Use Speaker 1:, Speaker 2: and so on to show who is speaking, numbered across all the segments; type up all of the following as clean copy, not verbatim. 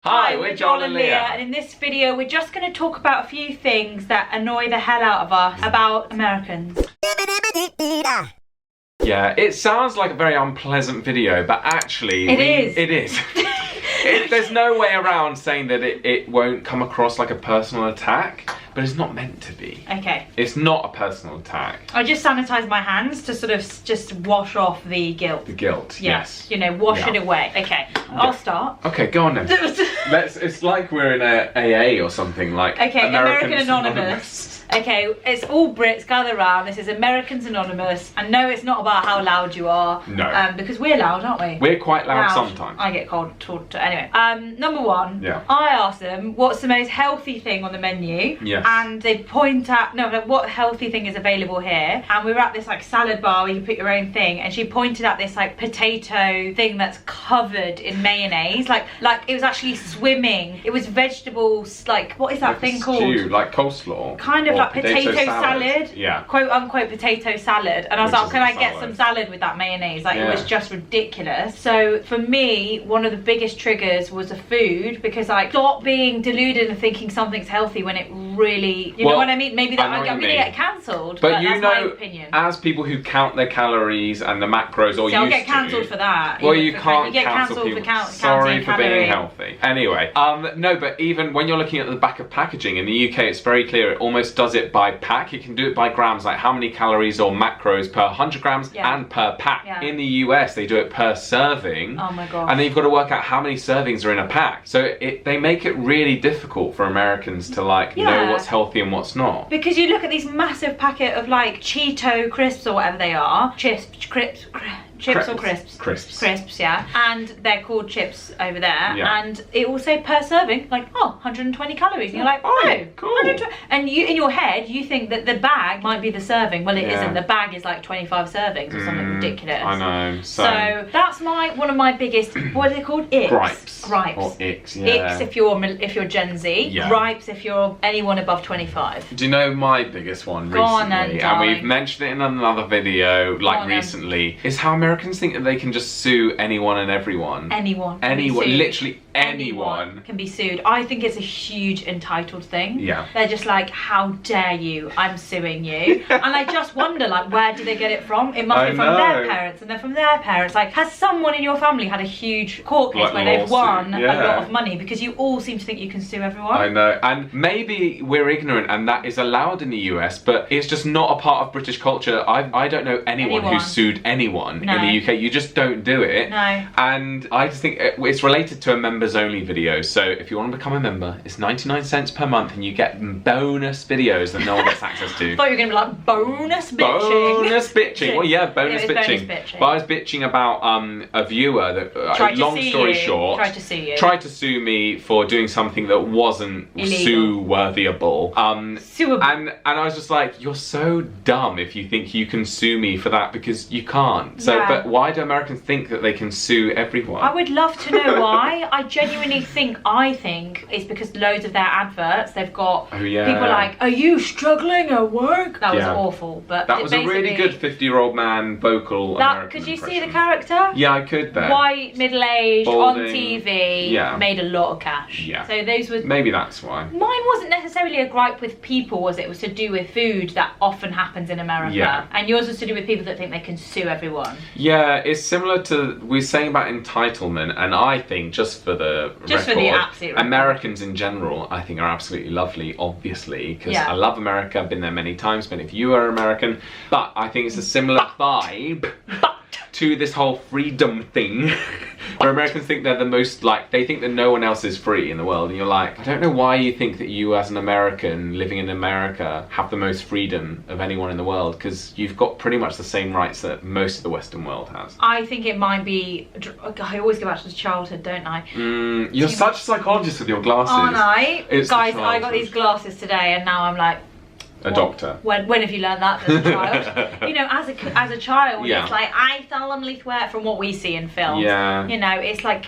Speaker 1: Hi, we're Joel and Lia, and in this video we're just going to talk about a few things that annoy the hell out of us about Americans.
Speaker 2: Yeah, it sounds like a very unpleasant video, but actually
Speaker 1: It is.
Speaker 2: It is. There's no way around saying that it won't come across like a personal attack, but it's not meant to be.
Speaker 1: Okay.
Speaker 2: It's not a personal attack.
Speaker 1: I just sanitise my hands to sort of just wash off the guilt.
Speaker 2: The guilt, yes.
Speaker 1: You know, wash it away. Okay, I'll start.
Speaker 2: Okay, go on then. It's like we're in a AA or something, like
Speaker 1: okay, American Anonymous. Okay, it's all Brits gather around. This is Americans Anonymous, and no, it's not about how loud you are.
Speaker 2: No.
Speaker 1: Because we're loud, aren't we?
Speaker 2: We're quite loud sometimes.
Speaker 1: I get told to. Anyway, number one.
Speaker 2: Yeah.
Speaker 1: I asked them what's the most healthy thing on the menu.
Speaker 2: Yes.
Speaker 1: And they point at what healthy thing is available here. And we were at this like salad bar where you can put your own thing, and she pointed at this like potato thing that's covered in mayonnaise, like it was actually swimming. It was vegetables, like what is that
Speaker 2: like
Speaker 1: thing
Speaker 2: a
Speaker 1: called?
Speaker 2: stew, like coleslaw.
Speaker 1: Kind of like potato salad.
Speaker 2: Yeah.
Speaker 1: Quote unquote potato salad. And I was
Speaker 2: Which
Speaker 1: like, can I get
Speaker 2: salad.
Speaker 1: some salad with that mayonnaise? Like
Speaker 2: Yeah.
Speaker 1: it was just ridiculous. So for me, one of the biggest triggers was the food, because I stop being deluded and thinking something's healthy when it really, you know what I mean? Maybe that I'm gonna get cancelled.
Speaker 2: But you
Speaker 1: that's
Speaker 2: know,
Speaker 1: my opinion.
Speaker 2: as people who count their calories and the macros, or
Speaker 1: I'll get cancelled for that.
Speaker 2: Well, you can't
Speaker 1: you get
Speaker 2: cancel
Speaker 1: cancelled
Speaker 2: people.
Speaker 1: for
Speaker 2: Sorry for being
Speaker 1: calorie.
Speaker 2: healthy. Anyway, no, but even when you're looking at the back of packaging in the UK, it's very clear. It almost does it by pack. It can do it by grams, like how many calories or macros per 100 grams and per pack.
Speaker 1: Yeah.
Speaker 2: In the US, they do it per serving.
Speaker 1: Oh my gosh.
Speaker 2: And then you've got to work out how many servings are in a pack. So they make it really difficult for Americans to know what's healthy and what's not.
Speaker 1: Because you look at these massive packet of like Cheeto crisps or whatever they are, chips or crisps? Crisps, yeah. And they're called chips over there.
Speaker 2: Yeah.
Speaker 1: And it will say per serving, like, 120 calories. And you're like,
Speaker 2: oh, cool.
Speaker 1: 120. And you, in your head, you think that the bag might be the serving. Well, it isn't. The bag is like 25 servings or something ridiculous.
Speaker 2: I know.
Speaker 1: So that's one of my biggest, what are they called? Icks. Gripes.
Speaker 2: Or icks, yeah.
Speaker 1: Icks if you're Gen Z.
Speaker 2: Yeah.
Speaker 1: Gripes if you're anyone above 25.
Speaker 2: Do you know my biggest one
Speaker 1: Go on
Speaker 2: recently?
Speaker 1: then,
Speaker 2: And we've
Speaker 1: darling.
Speaker 2: mentioned it in another video, recently, is how Americans think that they can just sue anyone and everyone.
Speaker 1: Anyone,
Speaker 2: literally anyone
Speaker 1: can be sued. I think it's a huge entitled thing.
Speaker 2: Yeah.
Speaker 1: They're just like, how dare you, I'm suing you. And I just wonder, like, where do they get it from? It must be from their parents, and then from their parents. Like, has someone in your family had a huge court case where they've won a lot of money? Because you all seem to think you can sue everyone.
Speaker 2: I know, and maybe we're ignorant and that is allowed in the US, but it's just not a part of British culture. I don't know anyone who's sued anyone in the UK. You just don't do it.
Speaker 1: No.
Speaker 2: And I just think it's related to a members only video. So if you want to become a member, it's 99 cents per month and you get bonus videos that no one gets access to.
Speaker 1: I thought you were going to be like, bonus bitching.
Speaker 2: Bonus bitching. Well, yeah, bonus bitching. But I was bitching about a viewer that, long story short, tried to sue me for doing something that wasn't sue-worthyable. And I was just like, you're so dumb if you think you can sue me for that, because you can't. So, but why do Americans think that they can sue everyone?
Speaker 1: I would love to know why. I genuinely think it's because loads of their adverts, they've got people like, are you struggling at work? That was awful. But
Speaker 2: that was a really good 50-year-old man vocal American
Speaker 1: Could you
Speaker 2: impression.
Speaker 1: see the character?
Speaker 2: Yeah, I could there.
Speaker 1: White, middle-aged, on TV, made a lot of cash.
Speaker 2: Yeah.
Speaker 1: So those were...
Speaker 2: Maybe that's why.
Speaker 1: Mine wasn't necessarily a gripe with people, was it? It was to do with food that often happens in America. Yeah. And yours was to do with people that think they can sue everyone.
Speaker 2: Yeah, it's similar to, we were saying about entitlement, and I think, just for the
Speaker 1: absolute
Speaker 2: Americans in general, I think are absolutely lovely, obviously, because I love America, I've been there many times, but if you are American, but I think it's a similar vibe to this whole freedom thing, where Americans think they're the most, they think that no one else is free in the world, and you're like, I don't know why you think that you as an American living in America have the most freedom of anyone in the world, because you've got pretty much the same rights that most of the Western world has. I
Speaker 1: think it might be, I always go back to childhood, don't I?
Speaker 2: You're such a psychologist with your glasses.
Speaker 1: Aren't I? Guys, I got these glasses today and now I'm like,
Speaker 2: A doctor.
Speaker 1: When have you learned that as a child? You know, as a child,
Speaker 2: Yeah.
Speaker 1: it's like, I solemnly swear, from what we see in films.
Speaker 2: Yeah.
Speaker 1: You know, it's like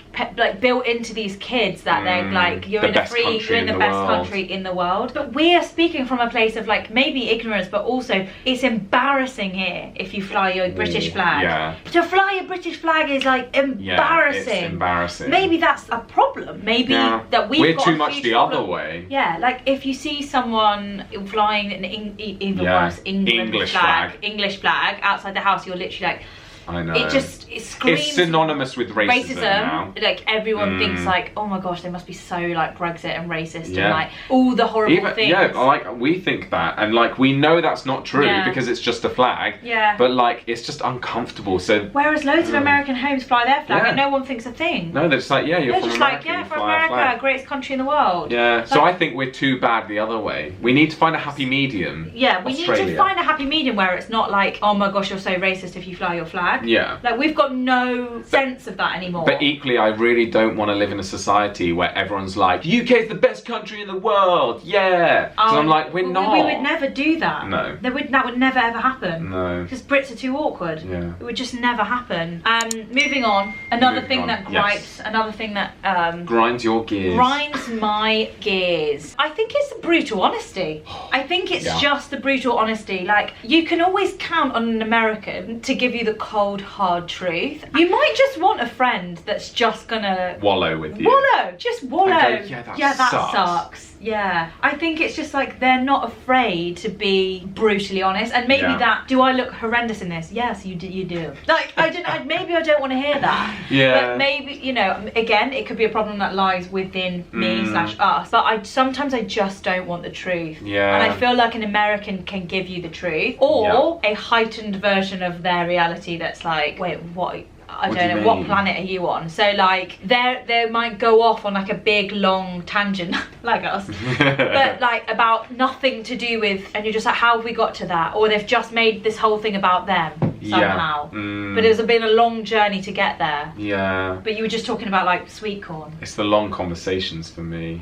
Speaker 1: built into these kids that they're like, you're
Speaker 2: The
Speaker 1: in the
Speaker 2: best
Speaker 1: free,
Speaker 2: country
Speaker 1: you're in the
Speaker 2: in the
Speaker 1: best
Speaker 2: world.
Speaker 1: country in the world. But we are speaking from a place of like maybe ignorance, but also it's embarrassing here if you fly your British flag.
Speaker 2: Yeah.
Speaker 1: To fly a British flag is like embarrassing.
Speaker 2: Yeah, it's embarrassing.
Speaker 1: Maybe that's a problem. Maybe that we're
Speaker 2: too much the other way.
Speaker 1: Yeah, like if you see someone flying an even worse English flag outside the house, you're literally like,
Speaker 2: I know.
Speaker 1: it screams.
Speaker 2: It's synonymous with racism now.
Speaker 1: Like everyone thinks like, oh my gosh, they must be so like Brexit and racist
Speaker 2: Yeah.
Speaker 1: and like all the horrible things.
Speaker 2: Yeah, like we think that, and like we know that's not true because it's just a flag.
Speaker 1: Yeah.
Speaker 2: But like it's just uncomfortable. So
Speaker 1: whereas loads of American homes fly their flag and no one thinks a thing.
Speaker 2: No, they're just like, yeah, you're
Speaker 1: they're
Speaker 2: from
Speaker 1: just
Speaker 2: America.
Speaker 1: like, yeah, from America, greatest country in the world.
Speaker 2: Yeah. So I think we're too bad the other way. We need to find a happy medium.
Speaker 1: Yeah, we need to find a happy medium where it's not like, oh my gosh, you're so racist if you fly your flag.
Speaker 2: Yeah.
Speaker 1: Like we've got no sense of that anymore.
Speaker 2: But equally, I really don't want to live in a society where everyone's like, the UK's the best country in the world, yeah. Because I'm like, we're not.
Speaker 1: We would never do that.
Speaker 2: No.
Speaker 1: That would never ever happen.
Speaker 2: No.
Speaker 1: Because Brits are too awkward.
Speaker 2: Yeah.
Speaker 1: It would just never happen. Moving on. Another thing that gripes. Another thing that
Speaker 2: grinds your gears.
Speaker 1: Grinds my gears. I think it's the brutal honesty. I think it's just the brutal honesty. Like, you can always count on an American to give you the cold, hard truth. You might just want a friend that's just gonna
Speaker 2: wallow with you.
Speaker 1: Just wallow.
Speaker 2: And go, yeah, that
Speaker 1: sucks. Yeah, I think it's just like they're not afraid to be brutally honest, and maybe that. Do I look horrendous in this? Yes, you do. Like maybe I don't want to hear that.
Speaker 2: Yeah.
Speaker 1: But maybe, you know, again, it could be a problem that lies within me/us. But sometimes I just don't want the truth.
Speaker 2: Yeah.
Speaker 1: And I feel like an American can give you the truth, or a heightened version of their reality that's like, wait, what? I don't know, what planet are you on? So like they might go off on like a big long tangent like us, but like about nothing to do with, and you're just like, how have we got to that? Or they've just made this whole thing about them somehow. But it's been a long journey to get there.
Speaker 2: Yeah.
Speaker 1: But you were just talking about like sweet corn.
Speaker 2: It's the long conversations for me.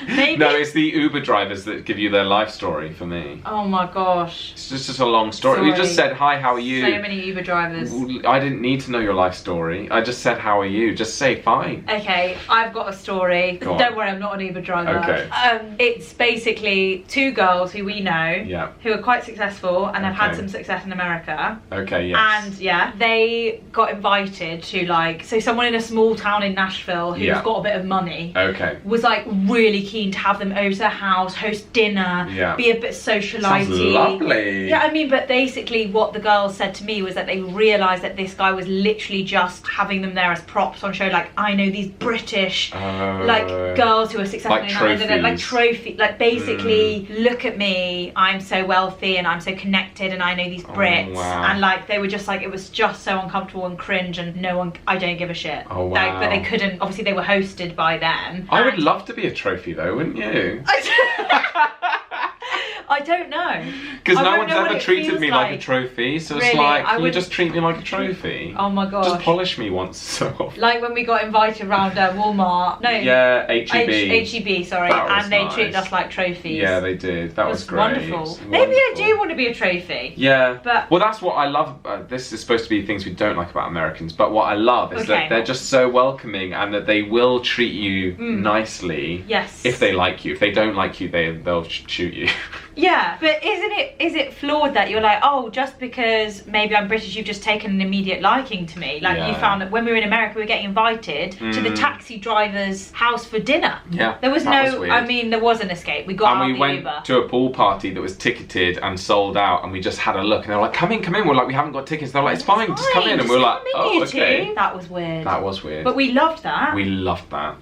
Speaker 1: Maybe.
Speaker 2: No, it's the Uber drivers that give you their life story for me.
Speaker 1: Oh my gosh.
Speaker 2: It's just a long story. We just said, hi, how are you?
Speaker 1: So many Uber drivers.
Speaker 2: I didn't need to know your life story. I just said, how are you? Just say fine.
Speaker 1: Okay, I've got a story. Don't worry, I'm not an Uber driver.
Speaker 2: Okay.
Speaker 1: It's basically two girls who we know who are quite successful and have had some success in America.
Speaker 2: Okay, yes.
Speaker 1: And they got invited to like, so someone in a small town in Nashville who's got a bit of money was like really keen to have them over to their house, host dinner, be a bit socialite.
Speaker 2: Sounds lovely.
Speaker 1: Yeah, I mean, but basically what the girls said to me was that they realised that this guy was literally just having them there as props on show. Like, I know these British like girls who are successful like trophy, like basically look at me, I'm so wealthy and I'm so connected and I know these Brits. And like they were just like, it was just so uncomfortable and cringe and no one, I don't give a shit. Like, but they couldn't, obviously they were hosted by them.
Speaker 2: I would love to be a trophy though, wouldn't you?
Speaker 1: I don't know.
Speaker 2: Because no one's ever treated me like a trophy, so it's like, can you just treat me like a trophy?
Speaker 1: Oh my gosh.
Speaker 2: Just polish me once so often.
Speaker 1: Like when we got invited around Walmart. No.
Speaker 2: Yeah, HEB.
Speaker 1: HEB, sorry. And they treated us like trophies.
Speaker 2: Yeah, they did. That was great.
Speaker 1: Wonderful. Maybe I do want to be a trophy.
Speaker 2: Yeah.
Speaker 1: But
Speaker 2: well, that's what I love. This is supposed to be things we don't like about Americans, but what I love is that they're just so welcoming and that they will treat you nicely.
Speaker 1: Yes.
Speaker 2: If they like you. If they don't like you, they'll shoot you.
Speaker 1: Yeah, but is it flawed that you're like, oh, just because maybe I'm British, you've just taken an immediate liking to me? Like you found that when we were in America, we were getting invited to the taxi driver's house for dinner.
Speaker 2: Yeah,
Speaker 1: there was I mean, there was an escape. We got out of the Uber.
Speaker 2: Went to a pool party that was ticketed and sold out, and we just had a look, and they were like, come in. We're like, we haven't got tickets. They're like, it's fine, just come in. And we were like, oh, okay.
Speaker 1: That was weird.
Speaker 2: That was weird.
Speaker 1: But we loved that.
Speaker 2: We loved that.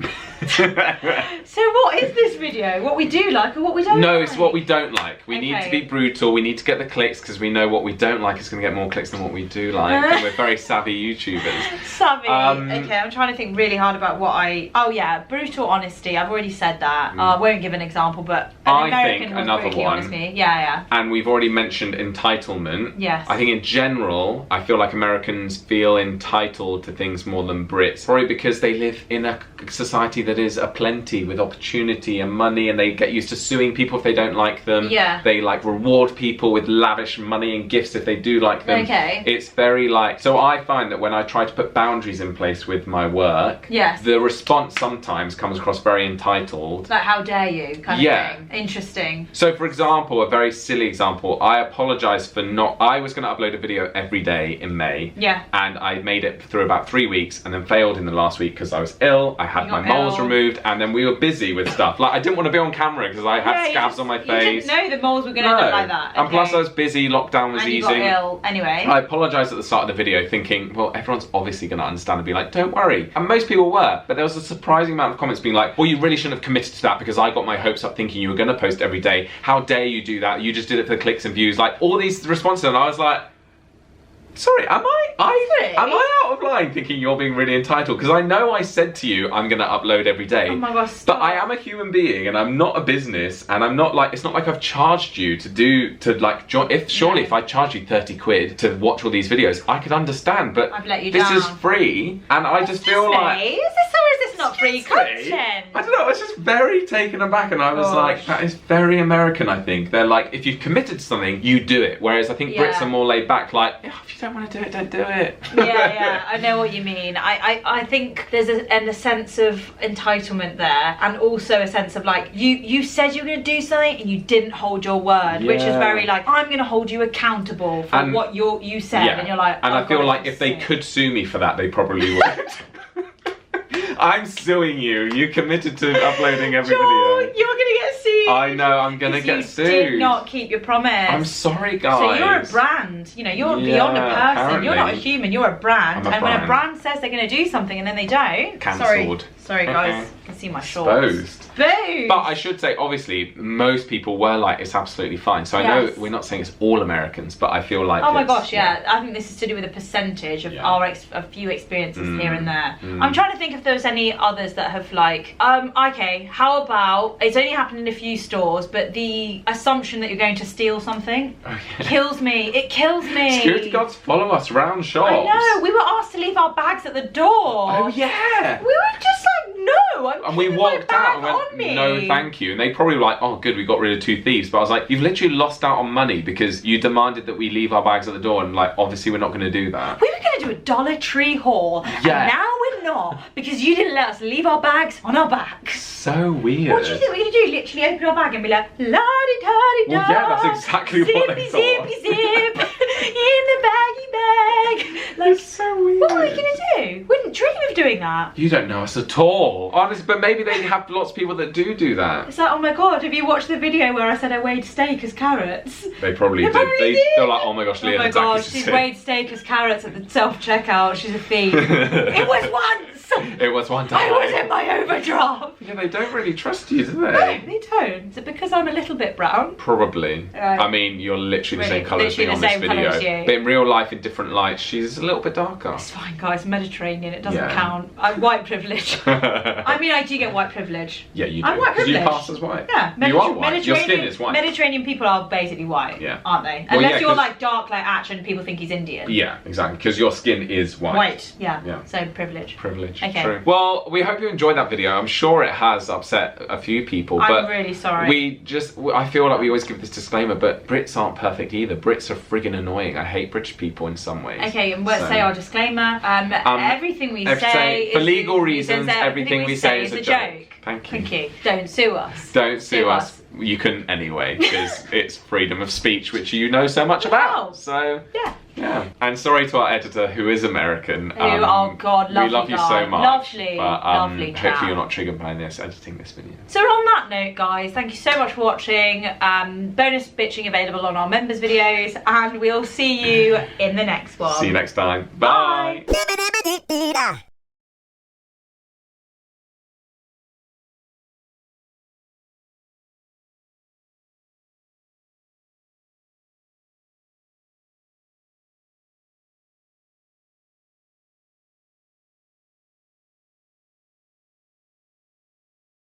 Speaker 1: So what is this video? What we do like or what we don't like?
Speaker 2: No, it's what we don't like. We need to be brutal. We need to get the clicks because we know what we don't like is going to get more clicks than what we do like. And we're very savvy YouTubers.
Speaker 1: Savvy. Okay, I'm trying to think really hard about what oh yeah, brutal honesty. I've already said that. I won't give an example, but an American was
Speaker 2: another
Speaker 1: brutally
Speaker 2: one.
Speaker 1: honest me. Yeah.
Speaker 2: And we've already mentioned entitlement.
Speaker 1: Yes.
Speaker 2: I think in general, I feel like Americans feel entitled to things more than Brits. Probably because they live in a society that is aplenty with opportunity and money, and they get used to suing people if they don't like them.
Speaker 1: Yeah.
Speaker 2: They like reward people with lavish money and gifts if they do like them.
Speaker 1: Okay.
Speaker 2: It's very like, so I find that when I try to put boundaries in place with my work,
Speaker 1: yes,
Speaker 2: the response sometimes comes across very entitled.
Speaker 1: Like, how dare you kind of thing. Interesting.
Speaker 2: So for example, a very silly example, I apologise for not, I was going to upload a video every day in May.
Speaker 1: Yeah.
Speaker 2: And I made it through about 3 weeks and then failed in the last week because I was ill, I had my moles removed, and then we were busy with stuff. Like, I didn't want to be on camera because I had scabs on my face.
Speaker 1: You didn't know the moles were going to look like that. Okay.
Speaker 2: And plus I was busy, lockdown was easing.
Speaker 1: You got ill anyway.
Speaker 2: I apologised at the start of the video thinking, well, everyone's obviously going to understand and be like, don't worry. And most people were, but there was a surprising amount of comments being like, well, you really shouldn't have committed to that because I got my hopes up thinking you were going to post every day. How dare you do that? You just did it for the clicks and views. Like, all these responses, and I was like, sorry, am I out of line thinking you're being really entitled? Because I know I said to you I'm gonna upload every day.
Speaker 1: Oh my gosh, stop.
Speaker 2: But I am a human being and I'm not a business, and I'm not like, it's not like I've charged you if I charge you 30 quid to watch all these videos, I could understand, but
Speaker 1: I've let you
Speaker 2: this
Speaker 1: down.
Speaker 2: is free, and I just feel like,
Speaker 1: is this or is this not free content?
Speaker 2: I don't know, I was just very taken aback, and I was like, that is very American, I think. They're like, if you've committed to something, you do it. Whereas I think Brits are more laid back, like, if you don't want to do it, don't do it.
Speaker 1: Yeah, I know what you mean. I think there's a sense of entitlement there, and also a sense of like, you said you were going to do something and you didn't hold your word, which is very like, I'm going to hold you accountable for what you said, and you're like,
Speaker 2: and I feel like if they could sue me for that, they probably would. I'm suing you. You committed to uploading every video.
Speaker 1: You're gonna get sued.
Speaker 2: I know, I'm gonna get sued.
Speaker 1: You did not keep your promise.
Speaker 2: I'm sorry, guys.
Speaker 1: So you're a brand. You know, you're beyond a person.
Speaker 2: Apparently.
Speaker 1: You're not a human. You're a brand.
Speaker 2: I'm a
Speaker 1: and when a brand says they're gonna do something and then they don't,
Speaker 2: cancelled.
Speaker 1: Sorry, guys. You can see my shorts.
Speaker 2: Exposed. But I should say, obviously, most people were like, it's absolutely fine. So I know we're not saying it's all Americans, but I feel like
Speaker 1: oh my gosh, I think this is to do with a percentage of a few experiences here and there. I'm trying to think if there was any others that have like, okay, how about, it's only happened in a few stores, but the assumption that you're going to steal something kills me. It kills me.
Speaker 2: Security guards follow us around shops.
Speaker 1: I know, we were asked to leave our bags at the door.
Speaker 2: Oh yeah.
Speaker 1: We were just like, no,
Speaker 2: and we walked out and went, no thank you, and they probably were like, oh good, we got rid of 2 thieves. But I was like, you've literally lost out on money because you demanded that we leave our bags at the door, and like, obviously we're not going to do that. We were going to
Speaker 1: do a Dollar Tree haul, and now we're not, because you didn't let us leave our bags on our backs.
Speaker 2: So weird.
Speaker 1: What do you think we're going to do? Literally open our bag and be like, la-di-da-di-da.
Speaker 2: Well yeah, that's exactly what I thought.
Speaker 1: Zippy zip, in the baggy bag. Like,
Speaker 2: it's so weird.
Speaker 1: What are we going to do? We didn't dream of doing that.
Speaker 2: You don't know us at all. Honestly, but maybe they have lots of people that do that.
Speaker 1: It's like, oh my god, have you watched the video where I said I weighed steak as carrots?
Speaker 2: They probably did. They're like, oh my gosh, Leah,
Speaker 1: oh my gosh, she's weighed steak as carrots at the self-checkout. She's a thief. It was once!
Speaker 2: It was one time.
Speaker 1: I was in my overdraft.
Speaker 2: Yeah, they don't really trust you, do they?
Speaker 1: No, they don't. Is it because I'm a little bit brown?
Speaker 2: Probably. I mean, you're literally the same colour as me on this video. But in real life, in different lights, she's a little bit darker.
Speaker 1: It's fine, guys. Mediterranean, it doesn't count. I'm white privilege. I mean, I do get white privilege.
Speaker 2: Yeah, you do.
Speaker 1: I'm white privilege.
Speaker 2: You pass as white.
Speaker 1: Yeah.
Speaker 2: You are white. Your skin is white.
Speaker 1: Mediterranean people are basically white, aren't they?
Speaker 2: Well,
Speaker 1: unless you're like dark like Atch and people think he's Indian.
Speaker 2: Yeah, exactly. Because your skin is white.
Speaker 1: White, yeah. So privilege.
Speaker 2: Privilege.
Speaker 1: Okay.
Speaker 2: True. Well, we hope you enjoyed that video. I'm sure it has upset a few people.
Speaker 1: I'm really sorry.
Speaker 2: I feel like we always give this disclaimer, but Brits aren't perfect either. Brits are friggin' annoying. I hate British people in some ways.
Speaker 1: Okay, and let's say our disclaimer. Everything we say
Speaker 2: for legal reasons, everything we say is a joke.
Speaker 1: Thank you. Don't sue us.
Speaker 2: Don't sue us. You couldn't anyway, because it's freedom of speech, which you know so much about. So yeah. And sorry to our editor, who is American.
Speaker 1: Oh God, lovely.
Speaker 2: We love you so much.
Speaker 1: Lovely, lovely.
Speaker 2: Hopefully you're not triggered by this editing this video.
Speaker 1: So on that note, guys, thank you so much for watching. Bonus bitching available on our members videos, and we'll see you in the next one.
Speaker 2: See you next time. Bye.
Speaker 1: Bye.